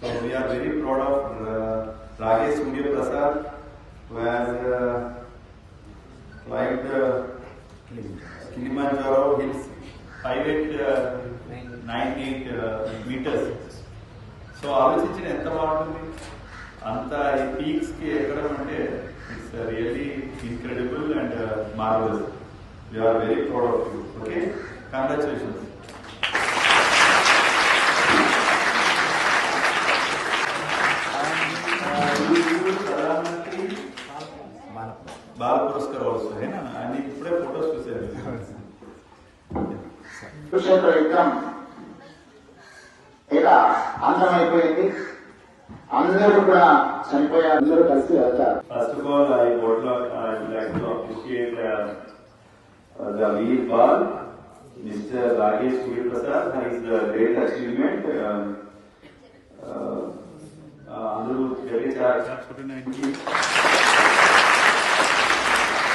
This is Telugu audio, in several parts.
So we are very proud of Rajesh Surya Prasad, who has climbed Kilimanjaro hills 598 meters. So ఆలోచించిన ఎంత బాగుంటుంది అంత ఈ పీక్స్ కి ఎక్కడం అంటే it's really incredible and marvellous. We are very proud of you. Okay, congratulations. प्रधानमंत्री बाल पुरस्कार also है ना, आणि इकडे फोटोज చూసారు. కురుక్షేత్ర యుద్ధం ఇలా అంతమైపోయింది. అందరూ కూడా చనిపోయారు, అందరూ కలిసి వెళ్తారు. First of all, I would like to appreciate the Veer Bal, Mr. Rajesh Surya Prasad. His great achievement. అందరూ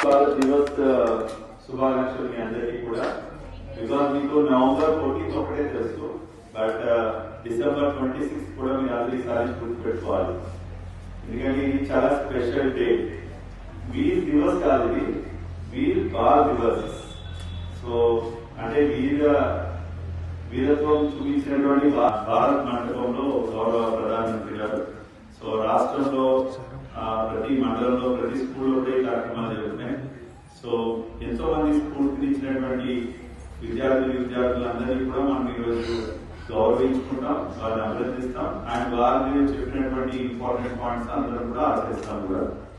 భారత్ దివస్ శుభాకాంక్షలు మీ అందరికీ కూడా. బికాస్ మీకు నవంబర్ 14 ఒకటే తెలుసు, బట్ డిసెంబర్ 26 కూడా మీరు అందరూ ఈసారి గుర్తుపెట్టుకోవాలి. ఎందుకంటే ఇది చాలా స్పెషల్ డే. వీర్ దివస్ కాదు, ఇది వీర్ బాల్ దివస్. సో అంటే వీరత్వం చూపించినటువంటి భారత్ మండపంలో గౌరవ ప్రధానమంత్రి గారు. సో రాష్ట్రంలో ప్రతి మండలంలో ప్రతి స్కూల్లో కూడా ఈ కార్యక్రమాలు జరుగుతున్నాయి. సో ఎంతో మంది స్ఫూర్తినిచ్చినటువంటి విద్యార్థులందరినీ కూడా మనం ఈరోజు గౌరవించుకుంటాం, వారిని అభినందిస్తాం, అండ్ వారు చెప్పినటువంటి ఇంపార్టెంట్ పాయింట్స్ అందరం కూడా ఆచరిస్తాం కూడా.